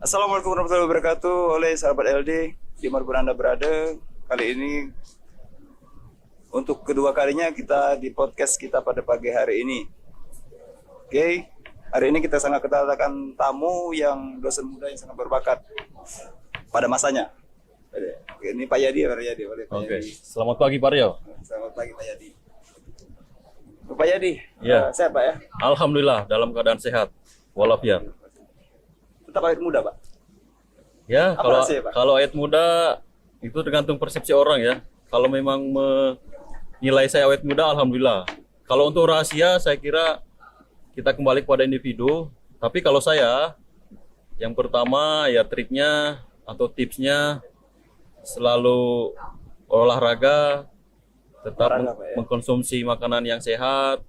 Assalamualaikum warahmatullahi wabarakatuh. Oleh sahabat LD dimanapun Anda berada, kali ini untuk kedua kalinya kita di podcast kita pada pagi hari ini. Oke, hari ini kita sangat kedatangan tamu yang dosen muda yang sangat berbakat pada masanya. Oke, ini Pak Yadi, boleh Pak Oke, Yadi. selamat pagi Pak Rio. Selamat pagi Pak Yadi. Pak Yadi, Ya. sehat Pak ya? Alhamdulillah dalam keadaan sehat walafiat. Tetap awet muda Pak. Ya, Apa rasanya, Pak? kalau awet muda itu tergantung persepsi orang ya. Kalau memang menilai saya awet muda, alhamdulillah. Kalau untuk rahasia, saya kira kita kembali kepada individu. Tapi kalau saya, yang pertama ya triknya atau tipsnya selalu olahraga, tetap Olahraga, Pak, ya? mengkonsumsi makanan yang sehat,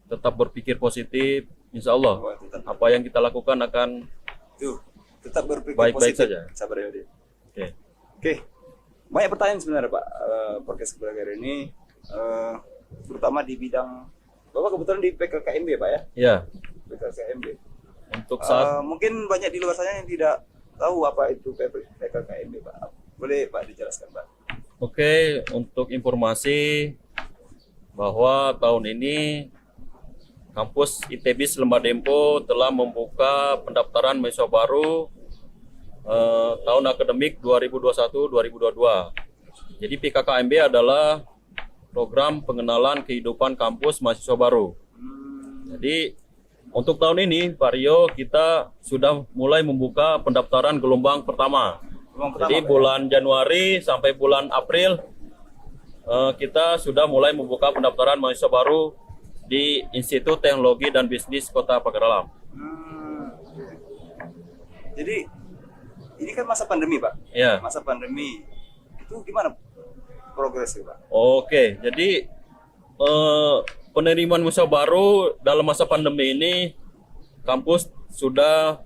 tetap berpikir positif. Insya Allah, Wah, tetap. apa yang kita lakukan akan Tuh, tetap berpikir Baik-baik positif. saja. Sabar Yadi. oke. Oke, banyak pertanyaan sebenarnya Pak. Podcast keluarga ini, terutama di bidang, Bapak kebetulan di PKKMB Pak ya? Ya, PKKMB. untuk saat Mungkin banyak di luar sana yang tidak tahu apa itu PKKMB Pak. Boleh Pak dijelaskan Pak? Oke, untuk informasi bahwa tahun ini kampus ITB Lembah Dempo telah membuka pendaftaran mahasiswa baru tahun akademik 2021-2022. Jadi PKKMB adalah program pengenalan kehidupan kampus mahasiswa baru. Jadi untuk tahun ini Pak Rio kita sudah mulai membuka pendaftaran gelombang pertama. Jadi bulan Januari sampai bulan April kita sudah mulai membuka pendaftaran mahasiswa baru di Institut Teknologi dan Bisnis Kota Pagar Alam. Jadi ini kan masa pandemi Pak. Ya. Masa pandemi itu gimana progresnya Pak? Oke, jadi penerimaan mahasiswa baru dalam masa pandemi ini kampus sudah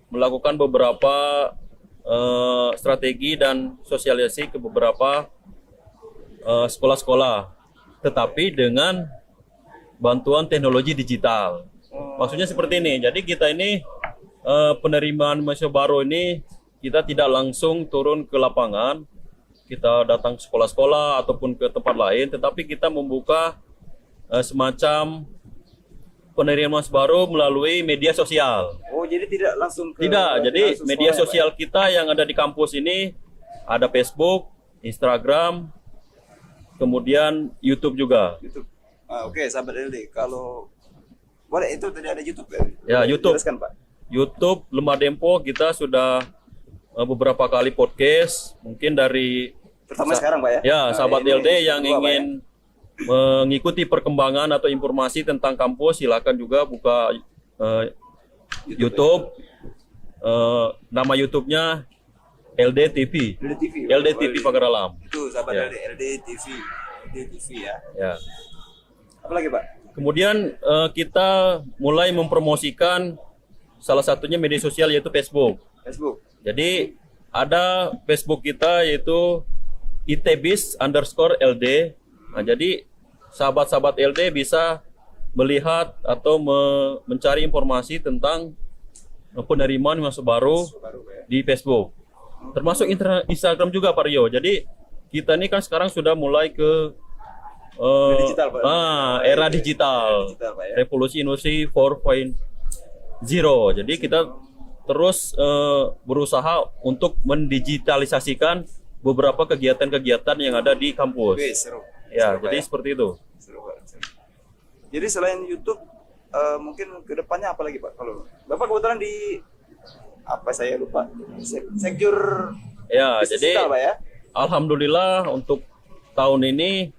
melakukan beberapa strategi dan sosialisasi ke beberapa sekolah-sekolah, tetapi dengan bantuan teknologi digital. Maksudnya seperti ini. Jadi kita ini penerimaan mahasiswa baru ini kita tidak langsung turun ke lapangan, kita datang ke sekolah-sekolah ataupun ke tempat lain, tetapi kita membuka semacam penerimaan mahasiswa baru melalui media sosial. Oh, jadi tidak langsung ke Tidak, jadi langsung media sekolah ya, Pak, sosial kita yang ada di kampus ini ada Facebook, Instagram, kemudian YouTube juga. YouTube. Oke, sahabat LD. Kalau boleh itu tadi ada YouTube ya? Ya, YouTube. Jelaskan Pak. YouTube Lembah Dempo kita sudah beberapa kali podcast, mungkin dari Terutama sekarang Pak ya? ya sahabat ini LD yang kedua, Pak, ingin mengikuti perkembangan atau informasi tentang kampus, silakan juga buka YouTube. Nama YouTube-nya LD TV. LD TV. LD TV Pagar Alam. Itu sahabat Ya. LD TV. LD TV ya. Ya. Apa lagi Pak? Kemudian kita mulai mempromosikan salah satunya media sosial yaitu Facebook. Facebook. Jadi ada Facebook kita yaitu ITBIS_LD. Nah, jadi sahabat-sahabat LD bisa melihat atau mencari informasi tentang penerimaan mahasiswa baru Baru Pak ya. di Facebook. Termasuk Instagram juga Pak Rio. Jadi kita ini kan sekarang sudah mulai ke Digital, Pak. era digital. Digital, Pak, ya. Revolusi industri 4.0. Jadi kita terus berusaha untuk mendigitalisasikan beberapa kegiatan-kegiatan yang ada di kampus. Oke, seru. Ya, Seru, Pak, jadi ya. seperti itu. Seru Pak. Seru. Jadi selain YouTube mungkin kedepannya apa lagi Pak? Kalau Bapak kebetulan di apa saya lupa. Sekjur Ya, bisnis jadi digital, Pak ya. alhamdulillah untuk tahun ini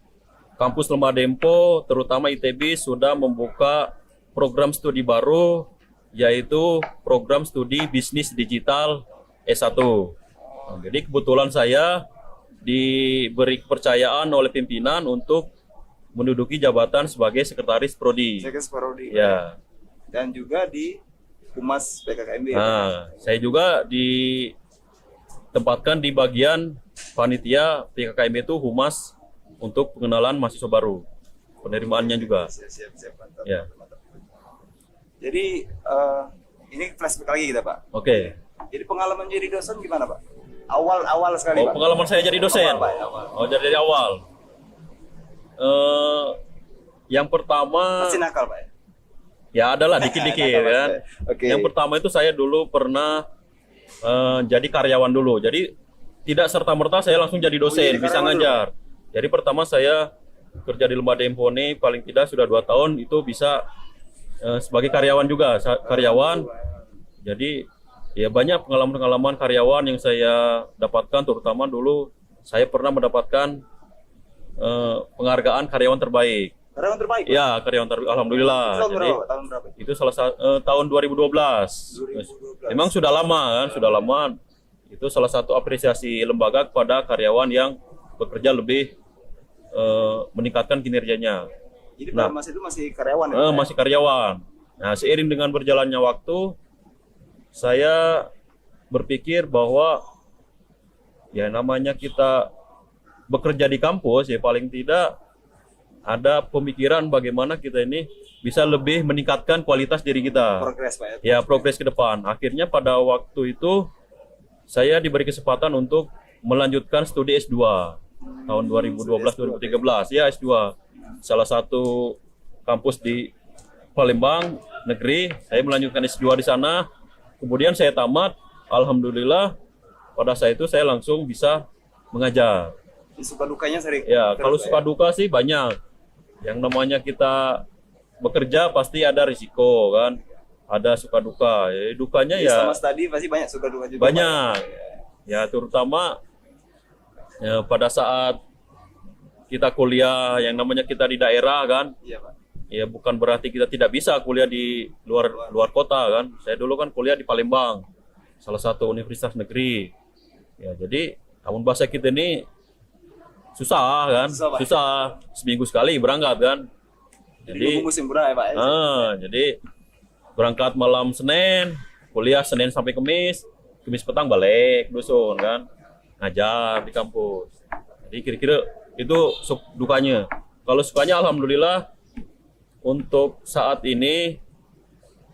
kampus Lembah Dempo terutama ITB sudah membuka program studi baru yaitu program studi bisnis digital S1. Nah, jadi kebetulan saya diberi kepercayaan oleh pimpinan untuk menduduki jabatan sebagai sekretaris prodi. Sekretaris Prodi. Ya. Dan juga di Humas PKKMB. ya, Pak? Nah, saya juga ditempatkan di bagian panitia PKKMB itu humas untuk pengenalan mahasiswa baru. Penerimaannya juga. Siap, mantap. Ya. Mantap. Jadi ini flashback lagi kita Pak. Oke. Jadi pengalaman jadi dosen gimana Pak? Awal sekali Oh, Pak. pengalaman saya jadi dosen. Awal, Pak, awal. Oh, dari awal. Yang pertama Masih nakal Pak ya? ya adalah dikit-dikit Nakal, kan. Pak. Oke. Yang pertama itu saya dulu pernah jadi karyawan dulu. Jadi tidak serta-merta saya langsung jadi dosen, jadi bisa karyawan ngajar. Jadi pertama saya kerja di Lembaga Dempo ini paling tidak sudah 2 tahun itu bisa sebagai karyawan juga, karyawan. Jadi ya banyak pengalaman-pengalaman karyawan yang saya dapatkan, terutama dulu saya pernah mendapatkan penghargaan karyawan terbaik. Karyawan terbaik Pak? Ya, karyawan terbaik. Alhamdulillah. Tahun Jadi berapa? Tahun berapa? itu tahun 2012. 2012. Memang sudah lama kan, sudah lama. Itu salah satu apresiasi lembaga kepada karyawan yang bekerja lebih meningkatkan kinerjanya. Jadi Nah. pada masa itu masih karyawan ya? Pak, ya? Masih karyawan. Nah, seiring dengan berjalannya waktu, saya berpikir bahwa ya namanya kita bekerja di kampus ya paling tidak ada pemikiran bagaimana kita ini bisa lebih meningkatkan kualitas diri kita. Progres Pak ya? Ya, progres ke depan. Akhirnya pada waktu itu saya diberi kesempatan untuk melanjutkan studi S2 tahun 2012-2013. Ya, S2. Salah satu kampus di Palembang negeri, saya melanjutkan S2 di sana. Kemudian saya tamat, alhamdulillah pada saat itu saya langsung bisa mengajar. Suka dukanya sering? Ya, kalau Pak, suka duka sih banyak. Yang namanya kita bekerja pasti ada risiko kan, ada suka duka. Ya, dukanya Jadi ya sama tadi pasti banyak suka duka juga. banyak. Pak, ya? Ya, terutama ya, pada saat kita kuliah yang namanya kita di daerah kan, Iya Pak. ya bukan berarti kita tidak bisa kuliah di luar kota kan. Saya dulu kan kuliah di Palembang, salah satu universitas negeri. Ya, jadi namun bahasa kita ini susah kan, Susah, Pak. susah. Seminggu sekali berangkat kan. Jadi nunggu musim berapa ya Pak? Jadi berangkat malam Senin, kuliah Senin sampai Kamis, Kamis petang balik dusun kan, ngajar di kampus. Jadi kira-kira itu dukanya. Kalau sukanya alhamdulillah untuk saat ini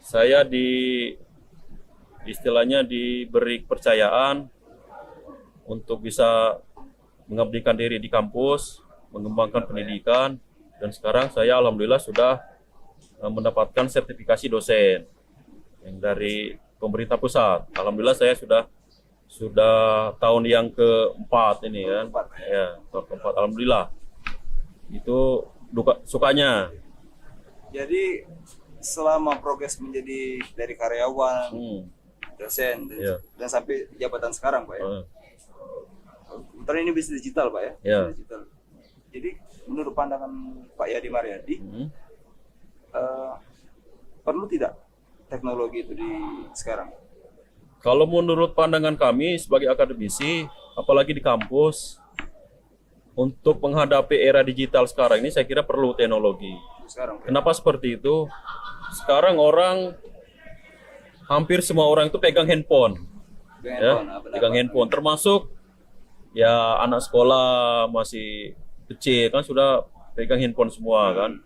saya istilahnya diberi kepercayaan untuk bisa mengabdikan diri di kampus, mengembangkan pendidikan, dan sekarang saya alhamdulillah sudah mendapatkan sertifikasi dosen yang dari pemerintah pusat. Alhamdulillah saya sudah tahun yang keempat ini kan. Ya, tahun keempat alhamdulillah. Itu sukanya. Jadi selama progres menjadi dari karyawan, dosen, Iya. dan sampai jabatan sekarang Pak ya? Kebetulan ini bisnis digital Pak ya? Ya. Bisnis digital. Jadi menurut pandangan Pak Yadi Mariadi, perlu tidak teknologi itu di sekarang? Kalau menurut pandangan kami sebagai akademisi, apalagi di kampus, untuk menghadapi era digital sekarang ini saya kira perlu teknologi. Sekarang Pak? Kenapa seperti itu? Sekarang hampir semua orang itu pegang handphone. Pegang handphone, termasuk ya anak sekolah masih kecil kan sudah pegang handphone semua kan.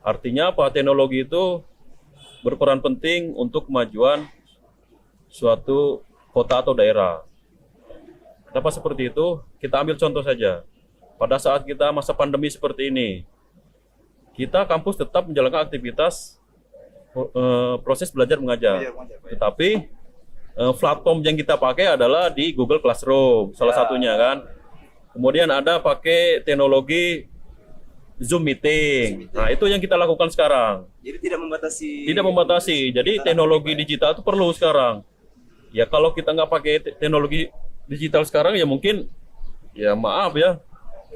Artinya apa? Teknologi itu berperan penting untuk kemajuan suatu kota atau daerah. Kenapa seperti itu? Kita ambil contoh saja. Pada saat kita masa pandemi seperti ini, kita kampus tetap menjalankan aktivitas proses belajar mengajar. Tetapi platform yang kita pakai adalah di Google Classroom, salah satunya kan. Kemudian ada pakai teknologi Zoom meeting. Nah, itu yang kita lakukan sekarang. Jadi tidak membatasi. Tidak membatasi. Jadi teknologi digital itu perlu sekarang. Ya kalau kita nggak pakai teknologi digital sekarang ya mungkin ya maaf ya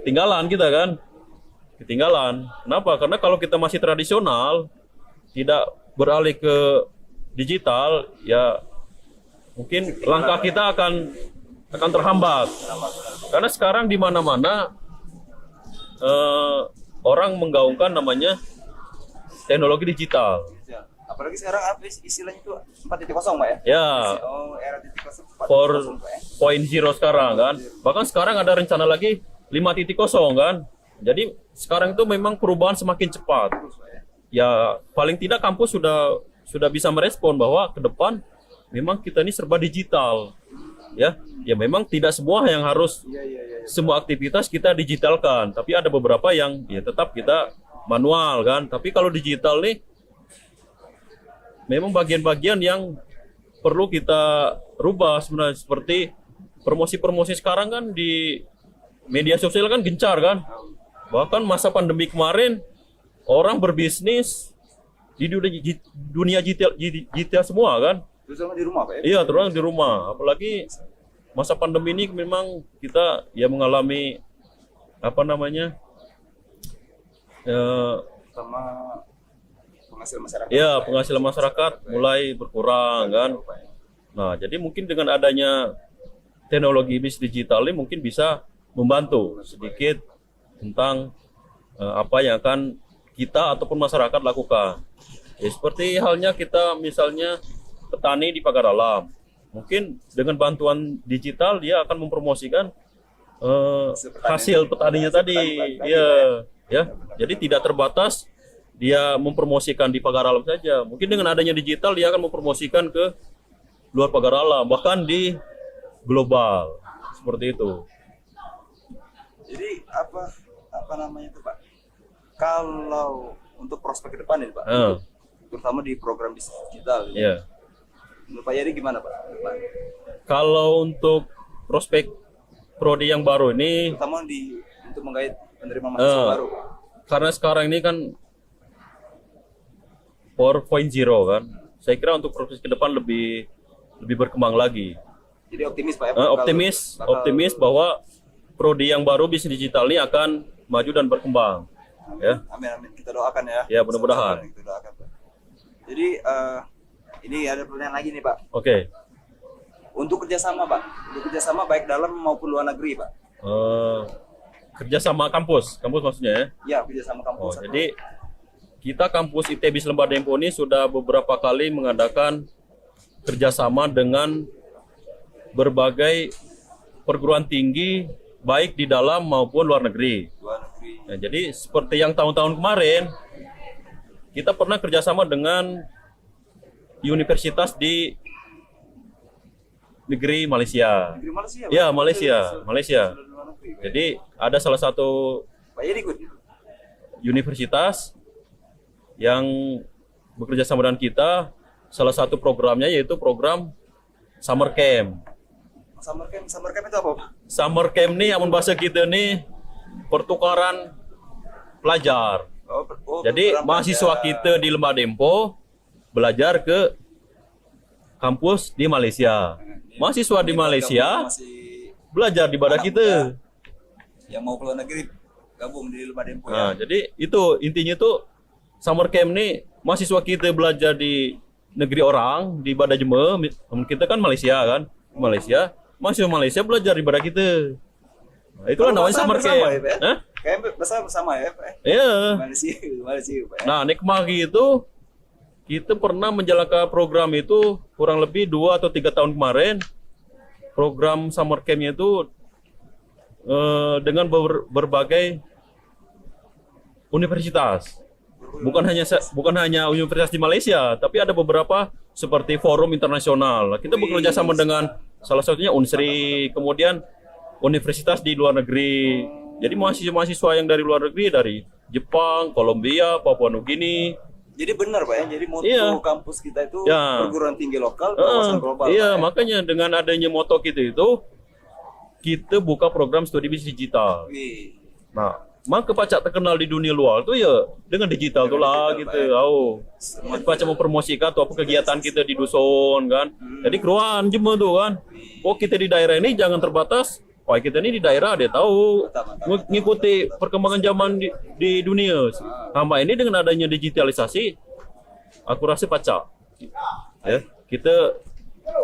ketinggalan kita kan. Ketinggalan. Kenapa? Karena kalau kita masih tradisional, tidak beralih ke digital, ya mungkin langkah kita akan terhambat. Karena sekarang di mana-mana orang menggaungkan namanya teknologi digital. Ya. Apalagi sekarang apa istilahnya itu 4.0 Pak ya? Ya, Oh, era 4.0 Pak ya? 4.0 sekarang kan. Bahkan sekarang ada rencana lagi 5.0 kan. Jadi sekarang itu memang perubahan semakin cepat. Ya paling tidak kampus sudah bisa merespon bahwa ke depan memang kita ini serba digital. Ya, ya memang tidak semua yang harus Iya, iya, iya. semua aktivitas kita digitalkan, tapi ada beberapa yang ya tetap kita manual kan. Tapi kalau digital nih memang bagian-bagian yang perlu kita rubah sebenarnya, seperti promosi-promosi sekarang kan di media sosial kan gencar kan. Bahkan masa pandemi kemarin orang berbisnis di dunia digital semua kan. Terus sama di rumah, Pak ya? Iya, terus di rumah. Apalagi masa pandemi ini memang kita ya mengalami apa namanya? Sama penghasil masyarakat. Ya, penghasilan masyarakat mulai berkurang kan. Nah, jadi mungkin dengan adanya teknologi bis digital ini mungkin bisa membantu sedikit tentang apa yang akan kita ataupun masyarakat lakukan. Ya, seperti halnya kita misalnya petani di pagar alam. Mungkin dengan bantuan digital dia akan mempromosikan hasil petaninya tadi. Iya, ya. Jadi tidak terbatas dia mempromosikan di pagar alam saja. Mungkin dengan adanya digital dia akan mempromosikan ke luar pagar alam, bahkan di global. Seperti itu. Jadi apa namanya itu, Pak? Kalau untuk prospek ke depan ini, Pak, terutama di program bisnis digital, Iya. menurut Pak Yeri gimana, Pak? Kalau untuk prospek prodi yang baru ini, Terutama untuk menggait penerima mahasiswa baru, Pak. karena sekarang ini kan 4.0 kan, saya kira untuk prospek ke depan lebih berkembang lagi. Jadi optimis, Pak ya? Optimis bahwa prodi yang baru bisnis digital ini akan maju dan berkembang. Ya. Amin, amin. Kita doakan ya. Ya, mudah-mudahan. Kita doakan, Pak. Jadi ini ada pertanyaan lagi nih, Pak. Oke. Untuk kerjasama, Pak. Untuk kerjasama baik dalam maupun luar negeri, Pak. Kerja sama kampus maksudnya ya. Ya, kerjasama kampus. Jadi kita kampus ITB Lembah Dempo ini sudah beberapa kali mengadakan kerjasama dengan berbagai perguruan tinggi baik di dalam maupun luar negeri. Luar negeri. Nah, jadi seperti yang tahun-tahun kemarin kita pernah kerjasama dengan universitas di negeri Malaysia. Negeri Malaysia, Pak? Ya, Malaysia. Sudah luar negeri, Pak. Jadi ada salah satu Pak Yeri ikut. universitas yang bekerja sama dengan kita. Salah satu programnya yaitu program Summer Camp. Summer camp itu apa, Pak? Summer Camp nih, amun bahasa kita nih pertukaran pelajar. Jadi program mahasiswa pelajar. kita di Lembah Dempo belajar ke kampus di Malaysia. Mahasiswa di Malaysia masih belajar di badak anak kita. muda yang mau ke luar negeri gabung di Lembah Dempo Nah, ya. jadi itu intinya tuh Summer Camp nih mahasiswa kita belajar di negeri orang di Bada Jema. Kita kan Malaysia kan, Malaysia. Mahasiswa Malaysia belajar di badak kita. Nah, itulah Kalau namanya Summer Camp. ya, Pak, ya? Hah? Kayak bersama ya, Pak. Iya. Malaysia, Pak. Ya? Nah, Nikmagi itu kita pernah menjalankan program itu kurang lebih 2 atau 3 tahun kemarin. Program Summer Camp-nya itu dengan berbagai universitas. Bukan hanya universitas di Malaysia, tapi ada beberapa seperti forum internasional. Kita bekerja sama dengan salah satunya Unsri, kemudian universitas di luar negeri. Jadi mahasiswa yang dari luar negeri, dari Jepang, Kolombia, Papua Nugini. Jadi benar, Pak ya. Jadi moto Iya. kampus kita itu Ya. perguruan tinggi lokal, wawasan global. Iya, Pak, ya. makanya dengan adanya moto kita itu, kita buka program studi bisnis digital. Wih. Nah, maka Pacak terkenal di dunia luar tuh ya dengan digital tuh lah gitu. Jadi Pacak mempromosikan tuh apa kegiatan kita di dusun kan. Jadi keruan jema tuh kan. Oh, kita di daerah ini jangan terbatas. Wah, kita ini di daerah dia tahu mengikuti perkembangan zaman di dunia. Sama ini dengan adanya digitalisasi, aku rasa Pacak. Ya, kita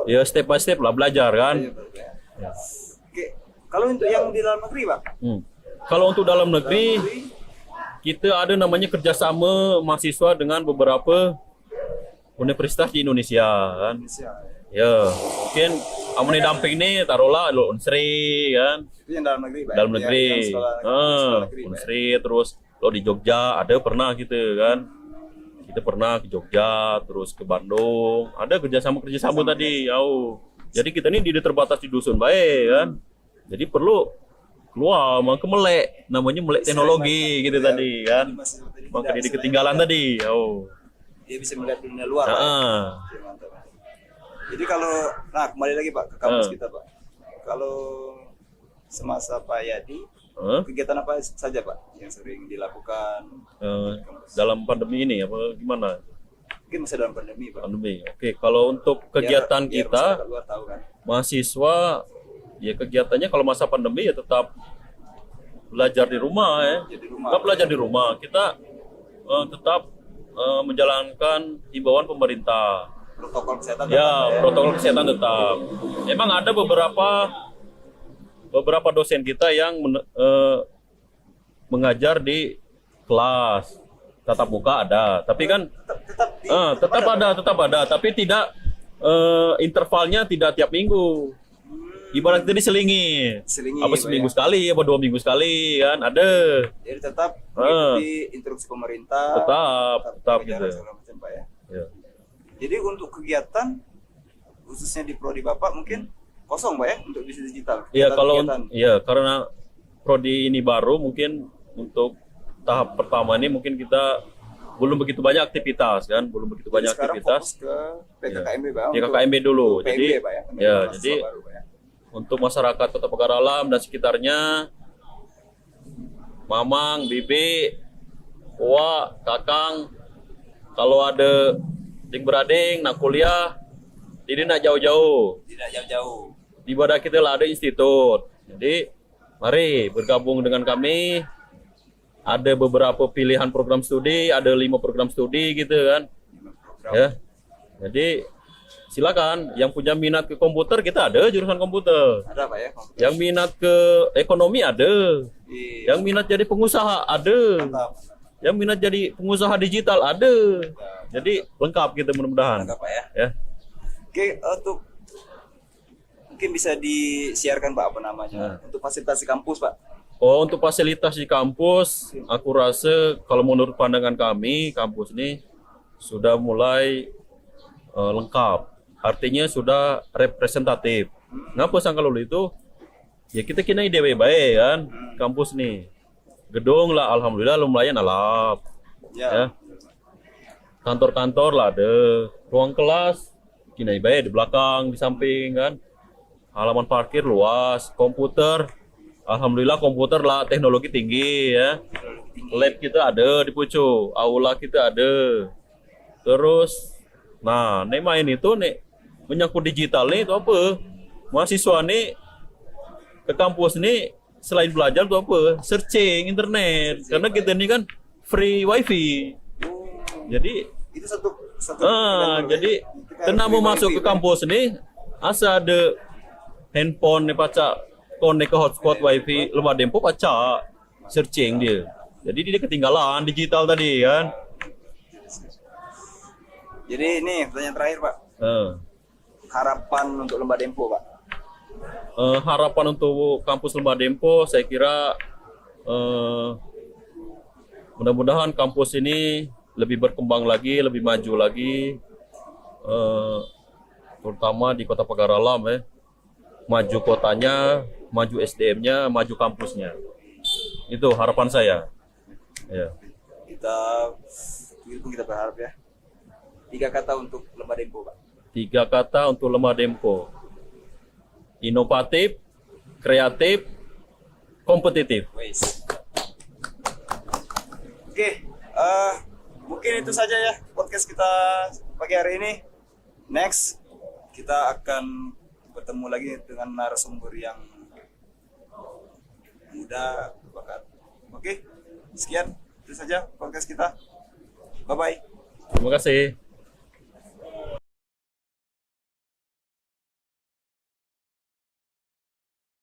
ya step by step lah belajar kan. Iya, Pak, ya. Oke. Kalau untuk yang di dalam negeri, Pak. Kalau untuk dalam negeri, kita ada namanya kerjasama mahasiswa dengan beberapa universitas di Indonesia kan. Indonesia. Ya, mungkin Amuni Damping ini taruhlah lo Unsri kan, Itu yang dalam negeri, Pak. dalam Ya, negeri. yang sekolah negeri, Pak. Unsri terus lo di Jogja ada pernah gitu kan. kita pernah ke Jogja, terus ke Bandung, ada kerjasama tadi. Jadi kita ini tidak terbatas di dusun baik kan. Jadi perlu keluar, ke melek, namanya melek teknologi gitu tadi kan. Maka jadi ketinggalan tadi. Dia bisa melihat dunia luar. Pak. Oke, mantap. Jadi kalau, kembali lagi Pak ke kampus kita Pak. Kalau semasa Pak Yadi, kegiatan apa saja Pak yang sering dilakukan dalam pandemi ini apa gimana? Mungkin masih dalam pandemi Pak. Oke, kalau untuk kegiatan Biar kita masyarakat luar tahu kan. mahasiswa, ya kegiatannya kalau masa pandemi ya tetap belajar di rumah ya. Tetap belajar di rumah. Kita tetap menjalankan himbauan pemerintah. Protokol kesehatan protokol kesehatan tetap. Emang ada beberapa dosen kita yang mengajar di kelas tatap muka ada, tapi kan tetap ada, tapi tidak intervalnya tidak tiap minggu. Ibarat itu diselingi. Apa seminggu sekali, apa 2 minggu sekali kan ada. Jadi tetap mengikuti instruksi pemerintah. Tetap gitu. Macam, Pak, ya. Jadi untuk kegiatan khususnya di prodi Bapak mungkin kosong Pak ya untuk bisnis digital. Karena prodi ini baru, mungkin untuk tahap pertama ini mungkin kita belum begitu banyak aktivitas kan, Sekarang fokus ke PKKMB Pak. PKKMB dulu. PMB, Jadi Pak, ya. Jadi baru, Pak, ya. Untuk masyarakat Kota Pagaralam dan sekitarnya, Mamang, Bibi, Wak, Kakang, kalau ada adik-beradik nak kuliah, jadi nak jauh-jauh. Tidak jauh-jauh. Di badan kita lah ada institut. Jadi mari bergabung dengan kami. Ada beberapa pilihan program studi, ada 5 program studi gitu kan. Ya. Jadi silakan yang punya minat ke komputer, kita ada jurusan komputer. Ada Pak ya komputer. Yang minat ke ekonomi ada. Yang minat jadi pengusaha ada. Mantap. Yang minat jadi pengusaha digital ada. Jadi lengkap kita mudah-mudahan. Lengkap Pak ya. Ya. Oke, untuk mungkin bisa disiarkan Pak apa namanya untuk fasilitasi kampus Pak. Untuk fasilitas di kampus, aku rasa kalau menurut pandangan kami, kampus ini sudah mulai lengkap. Artinya sudah representatif. Ngapa sangka lulu itu? Ya kita kena ide baik kan, kampus nih. Gedung lah, alhamdulillah lumayan alap. Ya. Kantor-kantor lah ada. Ruang kelas, kena baik di belakang, di samping kan. Halaman parkir luas, komputer. Alhamdulillah komputer lah teknologi tinggi ya. Lab kita ada di pucuk, aula kita ada. Terus, nih main itu nih menyangkut digital nih itu apa? Mahasiswa nih ke kampus nih selain belajar itu apa? Searching internet. Karena kita ini kan free wifi. Jadi itu satu jadi kena mau masuk ke kampus nih asa ada handphone nih pacar connect ke hotspot wifi lemah dempo pacar searching dia. Jadi dia ketinggalan digital tadi kan. Jadi ini pertanyaan terakhir Pak. Harapan untuk Lembah Dempo Pak. Harapan untuk kampus Lembah Dempo saya kira mudah-mudahan kampus ini lebih berkembang lagi, lebih maju lagi, terutama di Kota Pagaralam ya. Maju kotanya, maju SDM-nya, maju kampusnya. Itu harapan saya. Ya. Kita berharap ya. 3 kata untuk Lembah Dempo Pak. 3 kata untuk Lembah Dempo. Inovatif, kreatif, kompetitif. Oke, mungkin itu saja ya podcast kita pagi hari ini. Next, kita akan bertemu lagi dengan narasumber yang muda, berbakat. Oke, sekian itu saja podcast kita. Bye-bye. Terima kasih.